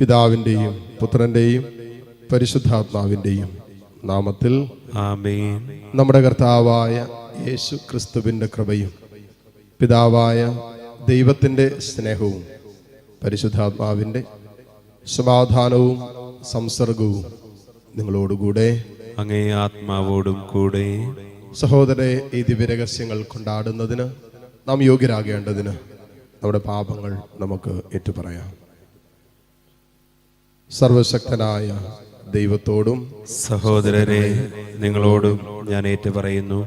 പിതാവിൻ്റെയും പുത്രൻ്റെയും പരിശുദ്ധാത്മാവിൻ്റെയും നാമത്തിൽ ആമേൻ. നമ്മുടെ കർത്താവായ യേശു ക്രിസ്തുവിൻ്റെ കൃപയും പിതാവായ ദൈവത്തിൻ്റെ സ്നേഹവും പരിശുദ്ധാത്മാവിൻ്റെ സമാധാനവും സംസർഗവും നിങ്ങളോടുകൂടെ അങ്ങേ ആത്മാവോടും കൂടെ. സഹോദരരെ, ഈ ദിവ്യരഹസ്യങ്ങൾ കൊണ്ടാടുന്നതിന് നാം യോഗ്യരാകേണ്ടതിന് നമ്മുടെ പാപങ്ങൾ നമുക്ക് ഏറ്റുപറയാം. സർവശക്തനായ ദൈവത്തോടും സഹോദരരെ, നിങ്ങളോടും ഞാൻ ഏറ്റുപറയുന്നു.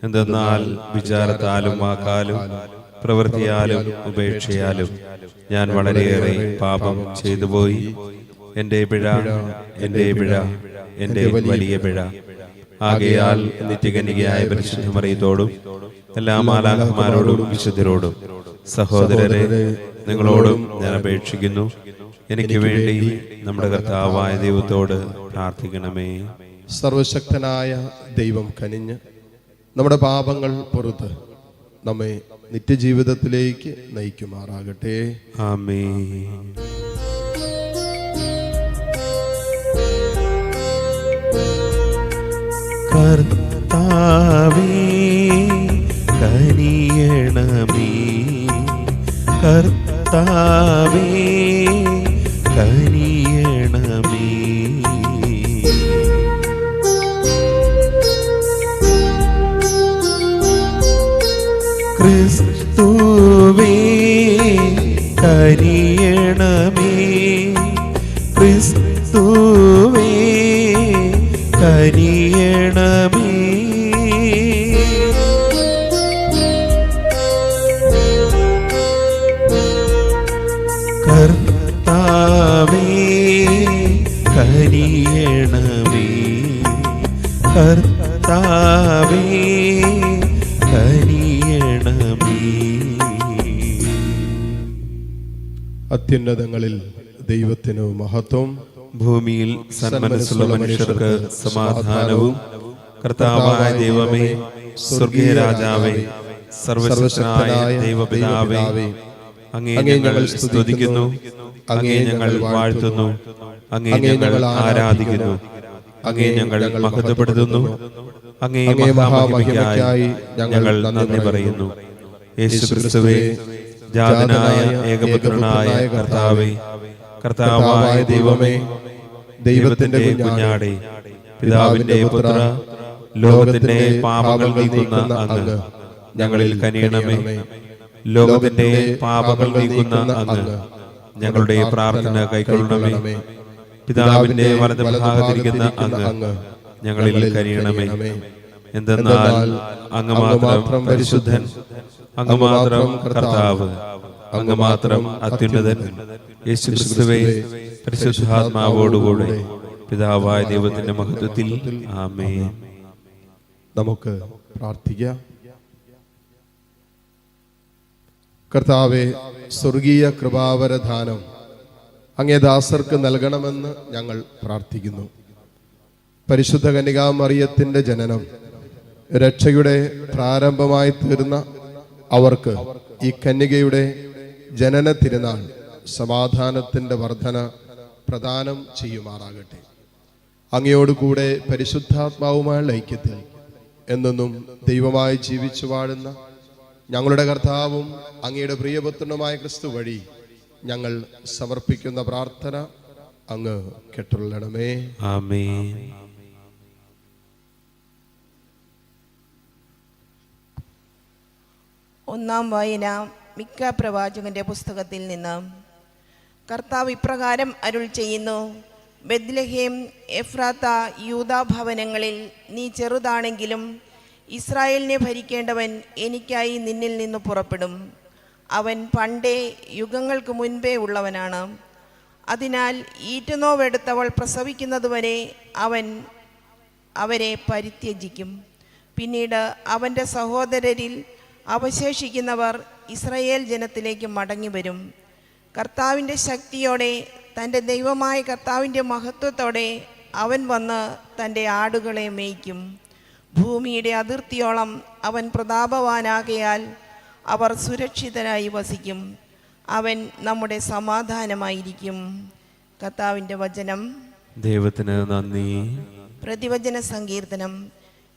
എന്തെന്നാൽ വിചാരത്താലും വാക്കാലും പ്രവൃത്തിയാലും ഉപേക്ഷയാലും ഞാൻ വളരെയേറെ പാപം ചെയ്തുപോയി. എൻ്റെ പിഴ, എൻ്റെ പിഴ, എൻ്റെ വലിയ പിഴ. ആകയാൽ നിത്യകന്യകയായ പരിശുദ്ധ മറിയത്തോടും എല്ലാ മാലാഖമാരോടും വിശുദ്ധരോടും സഹോദരരെ, നിങ്ങളോടും ഞാൻ അപേക്ഷിക്കുന്നു, എനിക്ക് വേണ്ടി നമ്മുടെ കർത്താവായ ദൈവത്തോട് പ്രാർത്ഥിക്കണമേ. സർവശക്തനായ ദൈവം കനിഞ്ഞ് നമ്മുടെ പാപങ്ങൾ പുറത്ത് നമ്മെ നിത്യജീവിതത്തിലേക്ക് നയിക്കുമാറാകട്ടെ. ആമേൻ. കർത്താവേ കനിയണമേ, കർത്താവേ കനിയണമേ. ക്രിസ്തുവേ കനിയണമേ, ക്രിസ്തുവേ കനിയണമേ. കർത്താവേ കനിയണമേ, കർത്താവേ കനിയണമേ. അത്യുന്നതങ്ങളിൽ ദൈവത്തിനു മഹത്വം, ഭൂമിയിൽ സന്മനസ്സുള്ള മനുഷ്യർക്ക് സമാധാനവും. കർത്താവായ ദൈവമേ, സ്വർഗീയ രാജാവേ, സർവശക്തനായ ദൈവപിതാവേ, അങ്ങേ ഞങ്ങൾ സ്തുതിക്കുന്നു, അങ്ങേ ഞങ്ങൾ വാഴ്ത്തുന്നു, അങ്ങേ ഞങ്ങൾ ആരാധിക്കുന്നു, അങ്ങേ ഞങ്ങൾ മഹത്വപ്പെടുത്തുന്നു, അങ്ങേ മഹാമഹിമയ്ക്കായി ഞങ്ങൾ നന്ദി പറയുന്നു. യേശുക്രിസ്തുവേ, ജാതനായ ഏകപുത്രനായ കർത്താവേ, കർത്താവായ ദൈവമേ, ദൈവത്തിന്റെ കുഞ്ഞാടേ, പിതാവിന്റെ പുത്ര, ലോകത്തിന്റെ പാപങ്ങൾ നീക്കുന്ന അങ്ങ് ഞങ്ങളിൽ കനിയണമേ. ലോകത്തിന്റെ പാപങ്ങൾ നീക്കുന്ന അങ്ങ് ഞങ്ങളുടെ പ്രാർത്ഥന കൈക്കൊള്ളണമേ. പിതാവിന്റെ വലതുഭാഗത്തിരിക്കുന്ന അങ്ങ് ഞങ്ങളിൽ കനിയണമേ. എന്തെന്നാൽ അങ്ങ് മാത്രം പരിശുദ്ധൻ, അങ്ങ് മാത്രം കർത്താവ്, അങ്ങ് മാത്രം അത്യുന്നതൻ. യേശുക്രിസ്തുവേ, പരിശുദ്ധാത്മാവോടുകൂടെ പിതാവായ ദൈവത്തിന്റെ മഹത്വത്തിൽ. ആമേൻ. നമുക്ക് പ്രാർത്ഥിക്കാം. കർത്താവേ, സ്വർഗീയ കൃപാവരദാനം അങ്ങേ ദാസർക്ക് നൽകണമെന്ന് ഞങ്ങൾ പ്രാർത്ഥിക്കുന്നു. പരിശുദ്ധ കന്യകാമറിയത്തിന്റെ ജനനം രക്ഷയുടെ പ്രാരംഭമായി തീർന്ന അവർക്ക് ഈ കന്യകയുടെ ജനന തിരുനാൾ സമാധാനത്തിന്റെ വർധന പ്രദാനം ചെയ്യുമാറാകട്ടെ. അങ്ങയോടുകൂടെ പരിശുദ്ധാത്മാവുമായുള്ള ഐക്യത്തിൽ എന്നെന്നും ദൈവമായി ജീവിച്ചു വാഴുന്ന ഞങ്ങളുടെ കർത്താവും അങ്ങയുടെ പ്രിയപുത്രനുമായ ക്രിസ്തു വഴി ഞങ്ങൾ സമർപ്പിക്കുന്ന പ്രാർത്ഥന അങ്ങ് കേട്ടുള്ളണമേ. ആമേൻ. ഒന്നാം വായന മിക്ക പ്രവാചകന്റെ പുസ്തകത്തിൽ നിന്ന്. കർത്താവ് ഇപ്രകാരം അരുൾ ചെയ്യുന്നു: ബെത്ലഹേം എഫ്രാത്ത യൂദാ ഭവനങ്ങളിൽ നീ ചെറുതാണെങ്കിലും ഇസ്രായേലിനെ ഭരിക്കേണ്ടവൻ എനിക്കായി നിന്നിൽ നിന്ന് പുറപ്പെടും. അവൻ പണ്ടേ യുഗങ്ങൾക്ക് മുൻപേ ഉള്ളവനാണ്. അതിനാൽ ഈറ്റുനോവെടുത്തവൾ പ്രസവിക്കുന്നതുവരെ അവൻ അവരെ പരിത്യജിക്കും. പിന്നീട് അവൻ്റെ സഹോദരരിൽ അവശേഷിക്കുന്നവർ ഇസ്രായേൽ ജനത്തിലേക്ക് മടങ്ങി വരും. കർത്താവിൻ്റെ ശക്തിയോടെ, തൻ്റെ ദൈവമായ കർത്താവിൻ്റെ മഹത്വത്തോടെ അവൻ വന്ന് തൻ്റെ ആടുകളെ മേയ്ക്കും. ഭൂമിയുടെ അതിർത്തിയോളം അവൻ പ്രതാപവാനാകയാൽ അവർ സുരക്ഷിതരായി വസിക്കും. അവൻ നമ്മുടെ സമാധാനമായിരിക്കും. കർത്താവിൻ്റെ വചനം. ദൈവത്തിന് നന്ദി. പ്രതിവചന സങ്കീർത്തനം.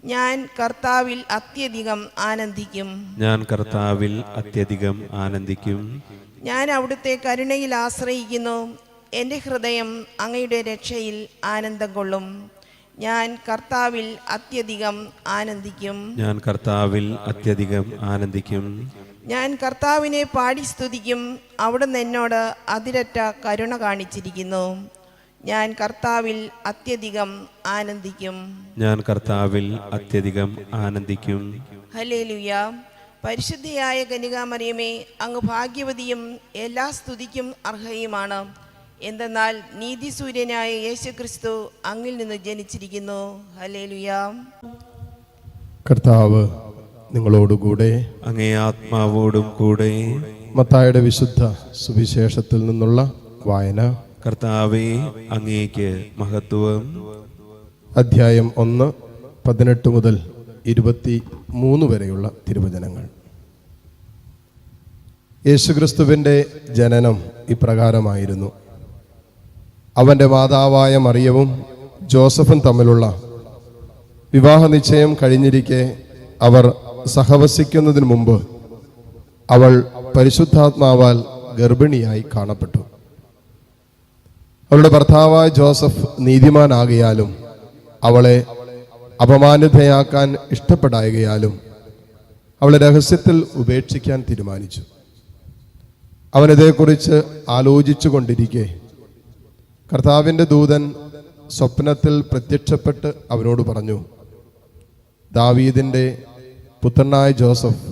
ഞാൻ കർത്താവിൽ അത്യധികം ആനന്ദിക്കും. ഞാൻ കർത്താവിൽ അത്യധികം ആനന്ദിക്കും. ഞാൻ അവിടുത്തെ കരുണയിൽ ആശ്രയിക്കുന്നു. എൻ്റെ ഹൃദയം അങ്ങയുടെ രക്ഷയിൽ ആനന്ദം കൊള്ളും. ഞാൻ കർത്താവിൽ അത്യധികം ആനന്ദിക്കും. ഞാൻ കർത്താവിൽ അത്യധികം ആനന്ദിക്കും. ഞാൻ കർത്താവിനെ പാടി സ്തുതിക്കും. അവിടുന്ന് എന്നോട് അതിരറ്റ കരുണ കാണിച്ചിരിക്കുന്നു. ഞാൻ കർത്താവിൽ അത്യധികം ആനന്ദിക്കും. ഞാൻ കർത്താവിൽ അത്യധികം ആനന്ദിക്കും. ഹല്ലേലൂയ. പരിശുദ്ധയായ കന്യകാമറിയമേ, അങ്ങ് ഭാഗ്യവതിയും എല്ലാ സ്തുതിക്കും അർഹയുമാണ്. എന്തെന്നാൽ നീതിസൂര്യനായ യേശുക്രിസ്തു അങ്ങിൽ നിന്ന് ജനിച്ചിരിക്കുന്നു. ഹല്ലേലൂയ. കർത്താവ് നിങ്ങളോടുകൂടെ. അങ്ങേ ആത്മാവോടും കൂടെ. മത്തായിയുടെ വിശുദ്ധ സുവിശേഷത്തിൽ നിന്നുള്ള വായന. കർത്താവേ, അങ്ങേക്ക് മഹത്വം. അധ്യായം 1, 18 മുതൽ 23 വരെയുള്ള തിരുവചനങ്ങൾ. യേശുക്രിസ്തുവിൻ്റെ ജനനം ഇപ്രകാരമായിരുന്നു. അവൻ്റെ മാതാവായ മറിയവും ജോസഫും തമ്മിലുള്ള വിവാഹ നിശ്ചയം കഴിഞ്ഞിരിക്കെ അവർ സഹവസിക്കുന്നതിന് മുമ്പ് അവൾ പരിശുദ്ധാത്മാവാൽ ഗർഭിണിയായി കാണപ്പെട്ടു. അവളുടെ ഭർത്താവായ ജോസഫ് നീതിമാനാകയാലും അവളെ അപമാനിതയാക്കാൻ ഇഷ്ടപ്പെടായകയാലും അവളെ രഹസ്യത്തിൽ ഉപേക്ഷിക്കാൻ തീരുമാനിച്ചു. അവനിതേക്കുറിച്ച് ആലോചിച്ചു കൊണ്ടിരിക്കെ കർത്താവിൻ്റെ ദൂതൻ സ്വപ്നത്തിൽ പ്രത്യക്ഷപ്പെട്ട് അവനോട് പറഞ്ഞു, ദാവീദിൻ്റെ പുത്രനായ ജോസഫ്,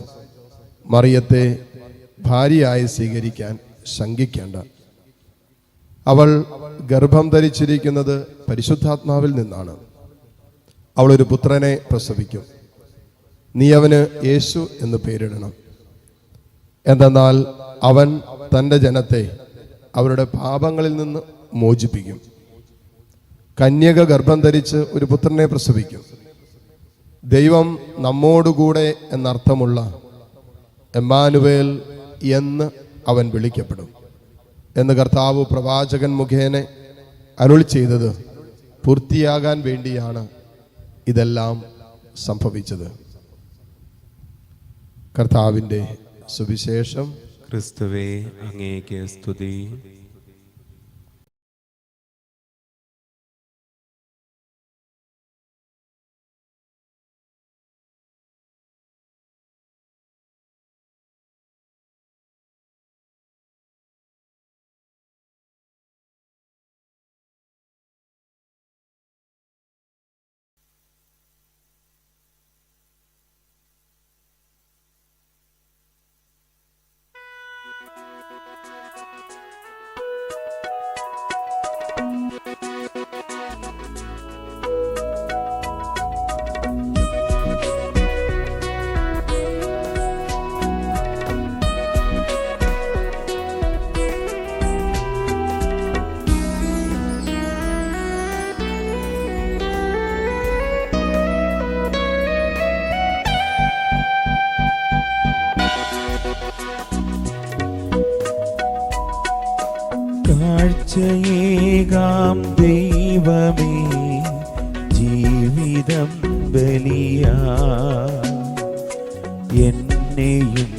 മറിയത്തെ ഭാര്യയായി സ്വീകരിക്കാൻ ശങ്കിക്കേണ്ട. അവൾ ഗർഭം ധരിച്ചിരിക്കുന്നത് പരിശുദ്ധാത്മാവിൽ നിന്നാണ്. അവളൊരു പുത്രനെ പ്രസവിക്കും. നീ അവന് യേശു എന്ന് പേരിടണം. എന്തെന്നാൽ അവൻ തൻ്റെ ജനത്തെ അവരുടെ പാപങ്ങളിൽ നിന്ന് മോചിപ്പിക്കും. കന്യക ഗർഭം ധരിച്ച് ഒരു പുത്രനെ പ്രസവിക്കും. ദൈവം നമ്മോടുകൂടെ എന്നർത്ഥമുള്ള എമ്മാനുവേൽ എന്ന് അവൻ വിളിക്കപ്പെടും എന്ന് കർത്താവ് പ്രവാചകൻ മുഖേന അരുളി ചെയ്തത് പൂർത്തിയാകാൻ വേണ്ടിയാണ് ഇതെല്ലാം സംഭവിച്ചത്. കർത്താവിൻ്റെ സുവിശേഷം. ക്രിസ്തുവേ, അങ്ങേക്ക് സ്തുതി. കാഴ്ചയേകാം ദൈവമേ, ജീവിതം ബലിയാ, എന്നെയും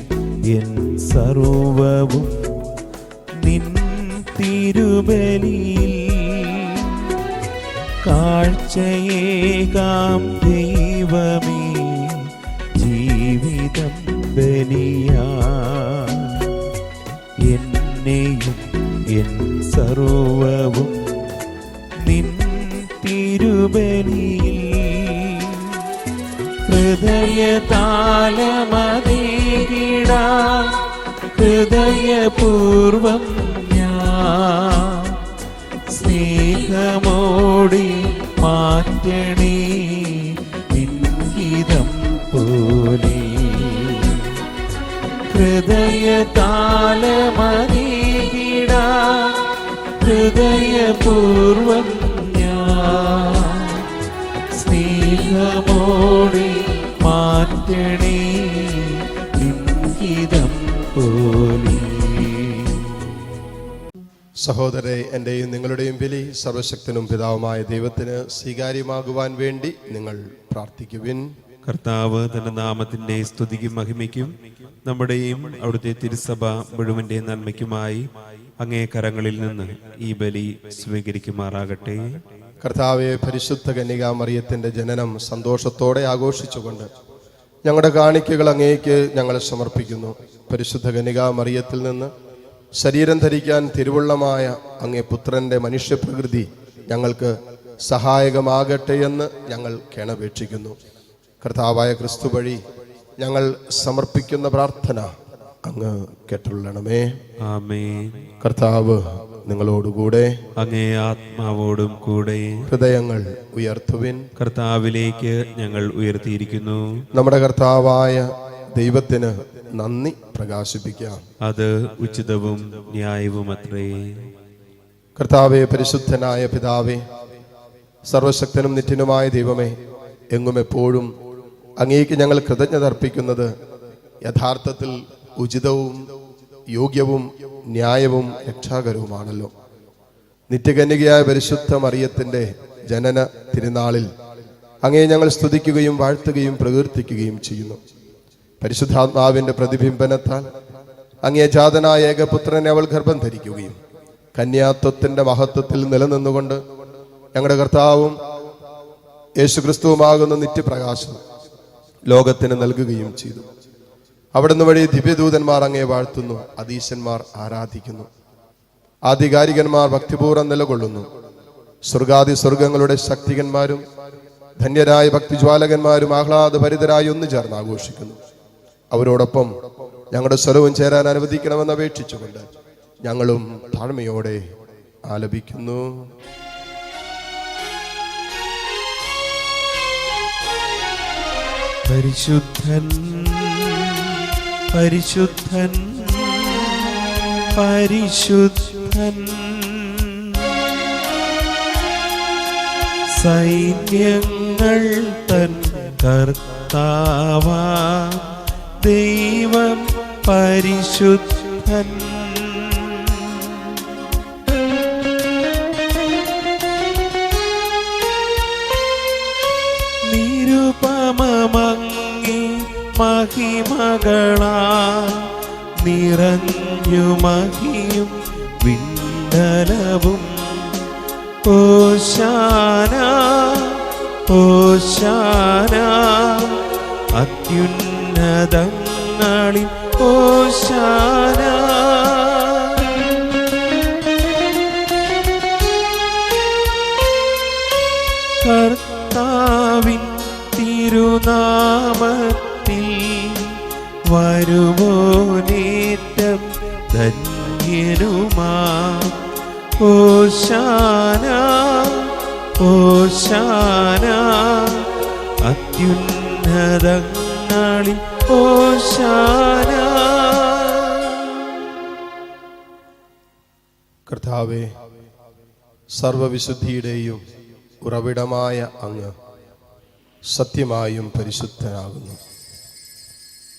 എൻ സർവവും നിൻ തിരുബലിയിൽ. കാഴ്ചയേകാം ദൈവമേ, ജീവിതം ബലിയാ, എന്നെയും എൻ സർവവും നിൻ തിരുബലിയിൽ. ഹൃദയതാളമതേകിടാൻ ഹൃദയപൂർവം ഞാൻ സ്നേഹമോടി മാറ്റണേ നിൻഹിതം പോലെ. ഹൃദയതാളമതേകിടാൻ ഹൃദയപൂർവം ഞാൻ സ്നേഹമോടി മാറ്റണേ നിൻഹിതം പോലെ. സഹോദരരെ, എൻ്റെയും നിങ്ങളുടെയും ബലി സർവശക്തനും പിതാവുമായ ദൈവത്തിന് സ്വീകാര്യമാകുവാൻ വേണ്ടി നിങ്ങൾ പ്രാർത്ഥിക്കുവിൻ. കർത്താവ് തന്റെ നാമത്തിന്റെ സ്തുതിക്കും മഹിമയ്ക്കും നമ്മുടെയും അവിടുത്തെ തിരുസഭ മുഴുവന്റെ നന്മയ്ക്കുമായി അങ്ങേ കരങ്ങളിൽ നിന്ന് ഈ ബലി സ്വീകരിക്കുമാറാകട്ടെ. കർത്താവെ, പരിശുദ്ധ കന്യകാമറിയത്തിൻ്റെ ജനനം സന്തോഷത്തോടെ ആഘോഷിച്ചുകൊണ്ട് ഞങ്ങളുടെ കാണിക്കകൾ അങ്ങേക്ക് ഞങ്ങൾ സമർപ്പിക്കുന്നു. പരിശുദ്ധ കന്യകാമറിയത്തിൽ നിന്ന് ശരീരം ധരിക്കാൻ തിരുവുള്ളമായ അങ്ങേ പുത്രൻ്റെ മനുഷ്യപ്രകൃതി ഞങ്ങൾക്ക് സഹായകമാകട്ടെ എന്ന് ഞങ്ങൾ കേണപേക്ഷിക്കുന്നു. കർത്താവായ ക്രിസ്തു വഴി ഞങ്ങൾ സമർപ്പിക്കുന്ന പ്രാർത്ഥന അങ്ങ് കേട്ടുള്ളണമേ. ആമേൻ. കർത്താവ് നിങ്ങളോടുകൂടെ, അങ്ങേ ആത്മാവോടും കൂടെ. ഹൃദയങ്ങൾ ഉയർത്തുവിൻ. കർത്താവിലേക്ക് ഞങ്ങൾ ഉയർത്തിയിരിക്കുന്നു. നമ്മുടെ കർത്താവായ ദൈവത്തിന് നന്ദി പ്രകാശിപ്പിക്കാം. അത് ഉചിതവും ന്യായവുമത്രേ. കർത്താവെ, പരിശുദ്ധനായ പിതാവേ, സർവശക്തനും നിത്യനുമായ ദൈവമേ, എങ്ങും എപ്പോഴും അങ്ങേക്ക് ഞങ്ങൾ കൃതജ്ഞത അർപ്പിക്കുന്നത് യഥാർത്ഥത്തിൽ ഉചിതവും യോഗ്യവും ന്യായവും രക്ഷാകരവുമാണല്ലോ. നിത്യകന്യകയായ പരിശുദ്ധ മറിയത്തിൻ്റെ ജനന തിരുനാളിൽ അങ്ങേ ഞങ്ങൾ സ്തുതിക്കുകയും വാഴ്ത്തുകയും പ്രകീർത്തിക്കുകയും ചെയ്യുന്നു. പരിശുദ്ധാത്മാവിൻ്റെ പ്രതിബിംബനത്താൽ അങ്ങേ ജാതനായ ഏകപുത്രനെ അവൾ ഗർഭം ധരിക്കുകയും കന്യാത്വത്തിൻ്റെ മഹത്വത്തിൽ നിലനിന്നുകൊണ്ട് ഞങ്ങളുടെ കർത്താവും യേശുക്രിസ്തുവുമാകുന്ന നിത്യപ്രകാശം ലോകത്തിന് നൽകുകയും ചെയ്തു. അവിടുന്ന് വഴി ദിവ്യദൂതന്മാർ അങ്ങേ വാഴ്ത്തുന്നു, അധീശന്മാർ ആരാധിക്കുന്നു, ആധികാരികന്മാർ ഭക്തിപൂർവ്വം നിലകൊള്ളുന്നു. സ്വർഗാദി സ്വർഗങ്ങളുടെ ശക്തികന്മാരും ധന്യരായ ഭക്തിജ്വാലകന്മാരും ആഹ്ലാദഭരിതരായി ഒന്നു ചേർന്ന് ആഘോഷിക്കുന്നു. അവരോടൊപ്പം ഞങ്ങളുടെ സ്വരവും ചേരാൻ അനുവദിക്കണമെന്ന് അപേക്ഷിച്ചുകൊണ്ട് ഞങ്ങളും താഴ്മയോടെ ആലപിക്കുന്നു. പരിശുദ്ധൻ പരിശുദ്ധൻ പരിശുദ്ധൻ, സൈന്യങ്ങൾ തൻ കർത്താവാ ദൈവം പരിശുദ്ധൻ. നിരുപമങ്ങി മഹിമകളാ നിറഞ്ഞു മഹിയും വിണ്ഡലവും. ഓശാന ഓശാന അത്യുന്നതങ്ങളിൽ ഓശാന. കർത്താവിൻ തിരുനാമത്തിൽ വരുവോനേറ്റം ധന്യനുമാ. ഓശാന ഓശാന അത്യുന്നതങ്ങളിൽ ഓശാന. കർത്താവേ, സർവവിശുദ്ധിയുടെയും ഉറവിടമായ അങ്ങ് സത്യമായും പരിശുദ്ധനാകുന്നു.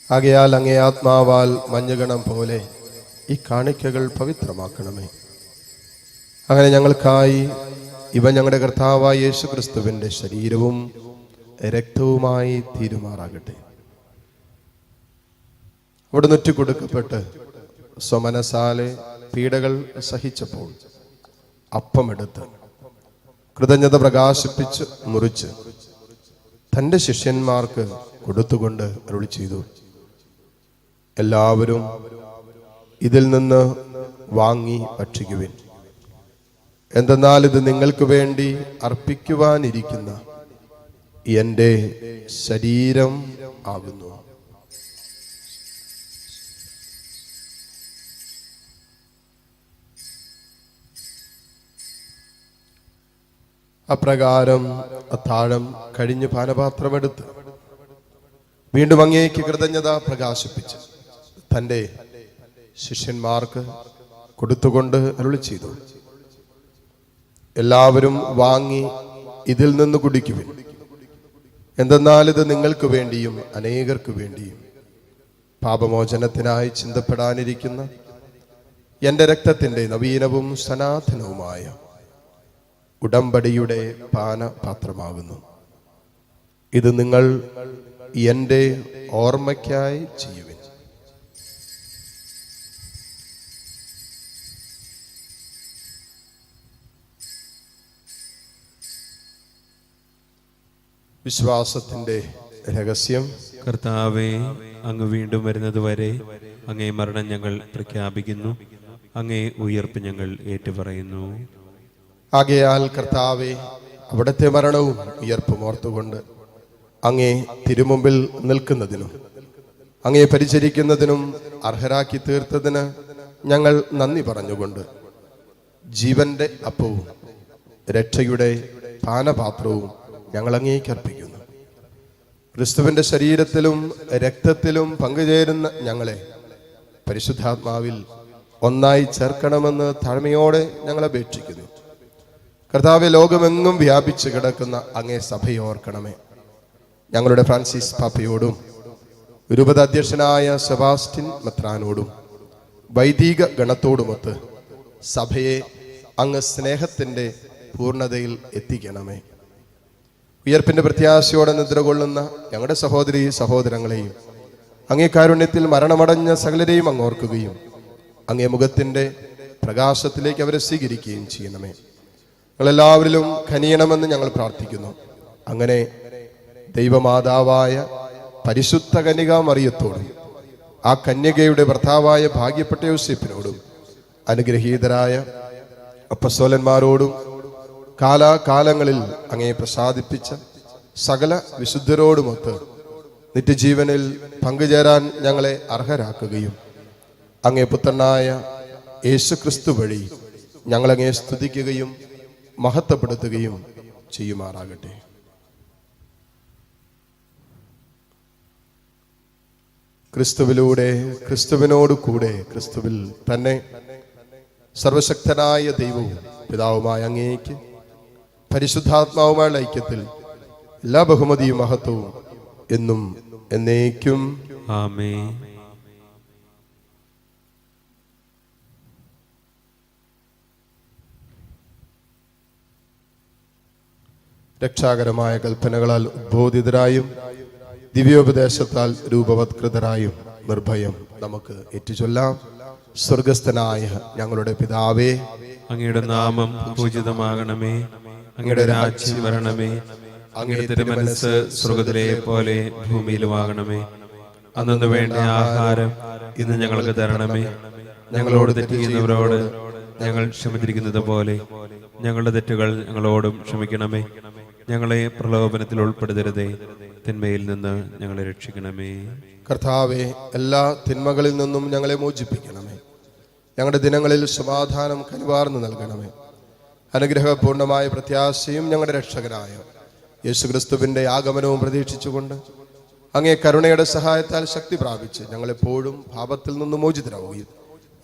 ആകയാൽ അങ്ങേ ആത്മാവാൽ മഞ്ഞുകണം പോലെ ഈ കാണിക്കകൾ പവിത്രമാക്കണമേ. അങ്ങനെ ഞങ്ങൾക്കായി ഇവ ഞങ്ങളുടെ കർത്താവായ യേശു ക്രിസ്തുവിൻ്റെ ശരീരവും രക്തവുമായി തീരുമാറാകട്ടെ. അവിടുന്ന് ഒറ്റുകൊടുക്കപ്പെട്ട് സ്വമനസാലെ പീഡകൾ സഹിച്ചപ്പോൾ അപ്പമെടുത്ത് കൃതജ്ഞത പ്രകാശിപ്പിച്ച് മുറിച്ച് തൻ്റെ ശിഷ്യന്മാർക്ക് കൊടുത്തുകൊണ്ട് അരുളി ചെയ്തു, എല്ലാവരും ഇതിൽ നിന്ന് വാങ്ങി ഭക്ഷിക്കുവിൻ. എന്തെന്നാൽ ഇത് നിങ്ങൾക്ക് വേണ്ടി അർപ്പിക്കുവാനിരിക്കുന്ന എൻ്റെ ശരീരം ആകുന്നു. അപ്രകാരം അത്താഴം കഴിഞ്ഞ് പാനപാത്രമെടുത്ത് വീണ്ടും അങ്ങേക്ക് കൃതജ്ഞത പ്രകാശിപ്പിച്ച് തൻ്റെ ശിഷ്യന്മാർക്ക് കൊടുത്തുകൊണ്ട് അരുളി ചെയ്തു, എല്ലാവരും വാങ്ങി ഇതിൽ നിന്ന് കുടിക്കുവിൻ. എന്തെന്നാൽ ഇത് നിങ്ങൾക്ക് വേണ്ടിയും അനേകർക്ക് വേണ്ടിയും പാപമോചനത്തിനായി ചിന്തപ്പെടാനിരിക്കുന്ന എൻ്റെ രക്തത്തിൻ്റെ നവീനവും സനാതനവുമായ ഉടമ്പടിയുടെ പാനപാത്രമാകുന്നു. ഇത് നിങ്ങൾ എൻ്റെ ഓർമ്മയ്ക്കായി ചെയ്യുവിൻ. വിശ്വാസത്തിൻ്റെ രഹസ്യം. കർത്താവേ, അങ്ങ് വീണ്ടും വരുന്നതുവരെ അങ്ങേ മരണം ഞങ്ങൾ പ്രഖ്യാപിക്കുന്നു, അങ്ങേ ഉയർപ്പ് ഞങ്ങൾ ഏറ്റുപറയുന്നു. ആകയാൽ കർത്താവേ, അവിടുത്തെ മരണവും ഉയർപ്പും ഓർത്തുകൊണ്ട് അങ്ങേ തിരുമുമ്പിൽ നിൽക്കുന്നതിനും അങ്ങേ പരിചരിക്കുന്നതിനും അർഹരാക്കി തീർത്തതിന് ഞങ്ങൾ നന്ദി പറഞ്ഞുകൊണ്ട് ജീവന്റെ അപ്പവും രക്ഷയുടെ പാനപാത്രവും ഞങ്ങൾ അങ്ങേക്ക് അർപ്പിക്കുന്നു. ക്രിസ്തുവിന്റെ ശരീരത്തിലും രക്തത്തിലും പങ്കുചേരുന്ന ഞങ്ങളെ പരിശുദ്ധാത്മാവിൽ ഒന്നായി ചേർക്കണമെന്ന് താഴ്മയോടെ ഞങ്ങൾ അപേക്ഷിക്കുന്നു. കർത്താവെ, ലോകമെങ്ങും വ്യാപിച്ചു കിടക്കുന്ന അങ്ങേ സഭയെ ഓർക്കണമേ. ഞങ്ങളുടെ ഫ്രാൻസിസ് പാപ്പയോടും രൂപത അധ്യക്ഷനായ സെബാസ്റ്റ്യൻ മെത്രാനോടും വൈദിക ഗണത്തോടുമൊത്ത് സഭയെ അങ്ങ് സ്നേഹത്തിൻ്റെ പൂർണ്ണതയിൽ എത്തിക്കണമേ. ഉയർപ്പിന്റെ പ്രത്യാശയോടെ നിദ്ര കൊള്ളുന്ന ഞങ്ങളുടെ സഹോദരീ സഹോദരങ്ങളെയും അങ്ങേ കാരുണ്യത്തിൽ മരണമടഞ്ഞ സകലരെയും അങ്ങ് ഓർക്കുകയും അങ്ങേ മുഖത്തിന്റെ പ്രകാശത്തിലേക്ക് അവരെ സ്വീകരിക്കുകയും ചെയ്യണമേ. ഞങ്ങളെല്ലാവരിലും കനിയണമെന്ന് ഞങ്ങൾ പ്രാർത്ഥിക്കുന്നു. അങ്ങനെ ദൈവമാതാവായ പരിശുദ്ധ കന്യകാ മറിയത്തോടും ആ കന്യകയുടെ ഭർത്താവായ ഭാഗ്യപ്പെട്ട യോസേപ്പിനോടും അനുഗ്രഹീതരായ അപ്പസ്തോലന്മാരോടും കാലാകാലങ്ങളിൽ അങ്ങേ പ്രസാദിപ്പിച്ച സകല വിശുദ്ധരോടുമൊത്ത് നിത്യജീവനിൽ പങ്കുചേരാൻ ഞങ്ങളെ അർഹരാക്കുകയും അങ്ങേ പുത്രനായ യേശുക്രിസ്തു വഴി ഞങ്ങളങ്ങേ സ്തുതിക്കുകയും മഹത്വപ്പെടുത്തുകയും ചെയ്യുമാറാകട്ടെ. ക്രിസ്തുവിലൂടെ, ക്രിസ്തുവിനോട് കൂടെ, ക്രിസ്തുവിൽ തന്നെ സർവശക്തനായ ദൈവവും പിതാവുമായ അങ്ങേക്ക് പരിശുദ്ധാത്മാവുമായുള്ള ഐക്യത്തിൽ എല്ലാ ബഹുമതിയും മഹത്വവും എന്നും എന്നേക്കും ആമേൻ. രക്ഷാകരമായ കൽപ്പനകളാൽ ഉദ്ബോധിതരായും ദിവ്യോപദേശത്താൽ രൂപവത്കൃതരായും നിർഭയം നമുക്ക് ഏറ്റുചൊല്ലാം. സ്വർഗസ്ഥനായ ഞങ്ങളുടെ പിതാവേ, അങ്ങയുടെ നാമം പൂജിതമാകണമേ, അങ്ങയുടെ രാജ്യം വരണമേ, അങ്ങയുടെ തിരുമനസ്സ് സ്വർഗ്ഗത്തിലെ പോലെ ഭൂമിയിലുമാകണമേ. അന്നു വേണ്ട ആഹാരം ഇന്ന് ഞങ്ങൾക്ക് തരണമേ. ഞങ്ങളോട് തെറ്റ് ചെയ്യുന്നവരോട് ഞങ്ങൾ ക്ഷമിച്ചിരിക്കുന്നത് പോലെ ഞങ്ങളുടെ തെറ്റുകൾ ഞങ്ങളോടും ക്ഷമിക്കണമേ. ഞങ്ങളെ പ്രലോഭനത്തിൽ ഉൾപ്പെടുത്തരുതേ, തിന്മയിൽ നിന്ന് ഞങ്ങളെ രക്ഷിക്കണമേ. കർത്താവെ, എല്ലാ തിന്മകളിൽ നിന്നും ഞങ്ങളെ മോചിപ്പിക്കണമേ. ഞങ്ങളുടെ ദിനങ്ങളിൽ സമാധാനം കനിവാർന്ന് നൽകണമേ. അനുഗ്രഹപൂർണമായ പ്രത്യാശയും ഞങ്ങളുടെ രക്ഷകനായ യേശുക്രിസ്തുവിന്റെ ആഗമനവും പ്രതീക്ഷിച്ചുകൊണ്ട് അങ്ങേ കരുണയുടെ സഹായത്താൽ ശക്തി പ്രാപിച്ച് ഞങ്ങളെപ്പോഴും പാപത്തിൽ നിന്ന് മോചിതരാവുകയും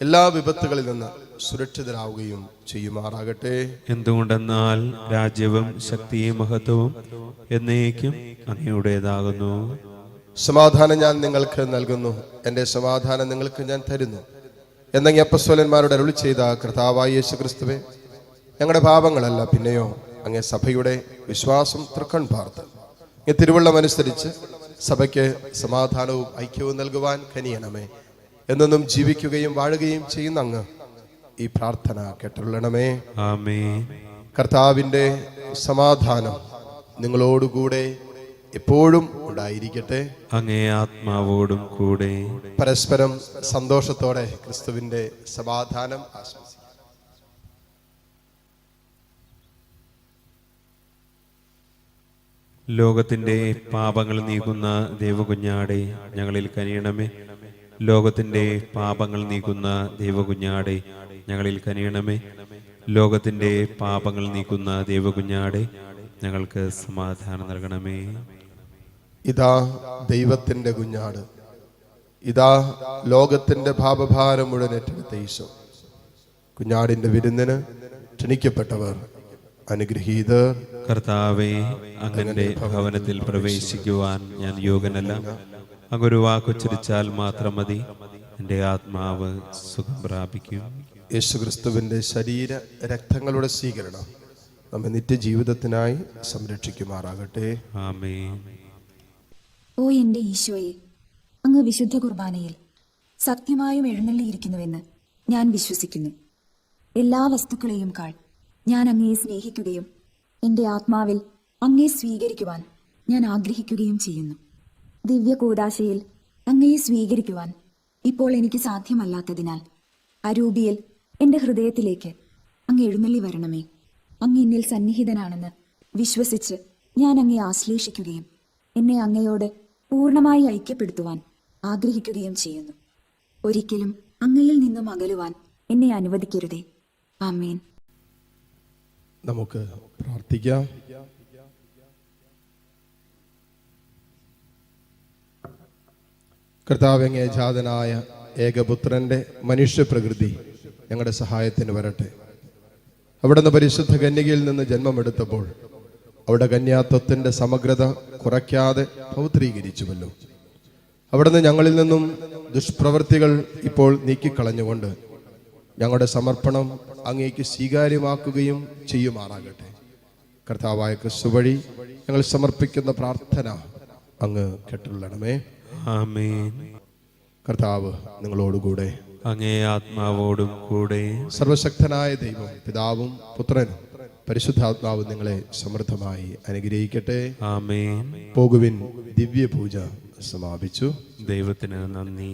എല്ലാ വിപത്തുകളിൽ നിന്ന് സുരക്ഷിതരാവുകയും ചെയ്യുമാറാകട്ടെ. എന്തുകൊണ്ടെന്നാൽ രാജ്യവും ശക്തിയും മഹത്വവും എന്നേക്കും അങ്ങയുടേതാകുന്നു. സമാധാനം ഞാൻ നിങ്ങൾക്ക് നൽകുന്നു, എൻ്റെ സമാധാനം നിങ്ങൾക്ക് ഞാൻ തരുന്നു എന്നങ്ങ് അപ്പസ്തോലന്മാരോട് അരുളി ചെയ്ത കർത്താവായ യേശുക്രിസ്തുവേ, ഞങ്ങളുടെ പാപങ്ങളല്ല പിന്നെയോ അങ്ങേ സഭയുടെ വിശ്വാസം തൃക്കൺ പാർത്ത് ഈ തിരുവള്ളമനുസരിച്ച് സഭയ്ക്ക് സമാധാനവും ഐക്യവും നൽകുവാൻ കനിയണമേ. എന്നൊന്നും ജീവിക്കുകയും വാഴുകയും ചെയ്യുന്ന അങ്ങ് ഈ പ്രാർത്ഥന കേട്ടുള്ളണമേ. ആമേൻ. കർത്താവിൻ്റെ സമാധാനം നിങ്ങളോടുകൂടെ എപ്പോഴും ഉണ്ടായിരിക്കട്ടെ. അങ്ങേ ആത്മാവോടും കൂടെ. പരസ്പരം സന്തോഷത്തോടെ ക്രിസ്തുവിന്റെ സമാധാനം ആശംസിക്കാം. ലോകത്തിന്റെ പാപങ്ങൾ നീക്കുന്ന ദൈവകുഞ്ഞാടെ ഞങ്ങളിൽ കനിയണമേ. ലോകത്തിന്റെ പാപങ്ങൾ നീക്കുന്ന ദൈവകുഞ്ഞാടെ ഞങ്ങളിൽ കനിയണമേ. ലോകത്തിന്റെ പാപങ്ങൾ നീക്കുന്ന ദൈവകുഞ്ഞാടെ ഞങ്ങൾക്ക് സമാധാനം നൽകണമേ. ഇതാ ദൈവത്തിന്റെ കുഞ്ഞാട്, ഇതാ ലോകത്തിന്റെ പാപഭാരം മുഴുവൻ ഏറ്റെടുത്ത ഈശോ. കുഞ്ഞാടിന്റെ വിരുന്നിന് ക്ഷണിക്കപ്പെട്ടവർ അനുഗ്രഹീതർ. കർത്താവേ, അങ്ങന്റെ ഭവനത്തിൽ പ്രവേശിക്കുവാൻ ഞാൻ യോഗ്യനല്ല. അങ്ങൊരു വാക്കുച്ചരിച്ചാൽ മാത്രം മതി, എൻ്റെ ആത്മാവ് സുഖം പ്രാപിക്കും. യേശുക്രിസ്തുവിൻ്റെ ശരീര രക്തങ്ങളുടെ സ്വീകരണം നമ്മെ നിത്യജീവിതത്തിനായി സംരക്ഷിക്കുമാറാകട്ടെ. ആമേൻ. ഓ എൻ്റെ ഈശോയെ, അങ്ങ് വിശുദ്ധ കുർബാനയിൽ സത്യമായും എഴുന്നള്ളിയിരിക്കുന്നുവെന്ന് ഞാൻ വിശ്വസിക്കുന്നു. എല്ലാ വസ്തുക്കളെയും കാൾ ഞാൻ അങ്ങയെ സ്നേഹിക്കുകയും എൻ്റെ ആത്മാവിൽ അങ്ങയെ സ്വീകരിക്കുവാൻ ഞാൻ ആഗ്രഹിക്കുകയും ചെയ്യുന്നു. ദിവ്യ കൂദാശയിൽ അങ്ങയെ സ്വീകരിക്കുവാൻ ഇപ്പോൾ എനിക്ക് സാധ്യമല്ലാത്തതിനാൽ അരൂപിയിൽ എൻ്റെ ഹൃദയത്തിലേക്ക് അങ്ങ് എഴുന്നള്ളി വരണമേ. അങ്ങ് എന്നിൽ സന്നിഹിതനാണെന്ന് വിശ്വസിച്ച് ഞാൻ അങ്ങയെ ആശ്ലേഷിക്കുകയും എന്നെ അങ്ങയോട് പൂർണ്ണമായി ഐക്യപ്പെടുത്തുവാൻ ആഗ്രഹിക്കുകയും ചെയ്യുന്നു. ഒരിക്കലും അങ്ങയിൽ നിന്നും അകലുവാൻ എന്നെ അനുവദിക്കരുതേ. ആമേൻ. നമുക്ക് പ്രാർത്ഥിക്കാം. കർത്താവ്, അങ്ങേ ജാതനായ ഏകപുത്രന്റെ മനുഷ്യപ്രകൃതി ഞങ്ങളുടെ സഹായത്തിന് വരട്ടെ. അവിടുന്ന് പരിശുദ്ധ കന്യകയിൽ നിന്ന് ജന്മമെടുത്തപ്പോൾ അവിടെ കന്യാത്വത്തിന്റെ സമഗ്രത കുറയ്ക്കാതെ പൗത്രീകരിച്ചുവല്ലോ. അവിടുന്ന് ഞങ്ങളിൽ നിന്നും ദുഷ്പ്രവൃത്തികൾ ഇപ്പോൾ നീക്കിക്കളഞ്ഞുകൊണ്ട് ഞങ്ങളുടെ സമർപ്പണം അങ്ങേക്ക് സ്വീകാര്യമാക്കുകയും ചെയ്യുമാറാകട്ടെ. കർത്താവായ ക്രിസ്തു വഴി ഞങ്ങൾ സമർപ്പിക്കുന്ന പ്രാർത്ഥന അങ്ങ് കേട്ടുകൊള്ളണമേ. ആമേൻ. കർത്താവ് നിങ്ങളോടുകൂടെ, അങ്ങേ ആത്മാവോടും കൂടെ. സർവശക്തനായ ദൈവം പിതാവും പുത്രനും പരിശുദ്ധാത്മാവും നിങ്ങളെ സമൃദ്ധമായി അനുഗ്രഹിക്കട്ടെ. ആമേൻ. പോകുവിൻ, ദിവ്യ പൂജ സമാപിച്ചു. ദൈവത്തിന് നന്ദി.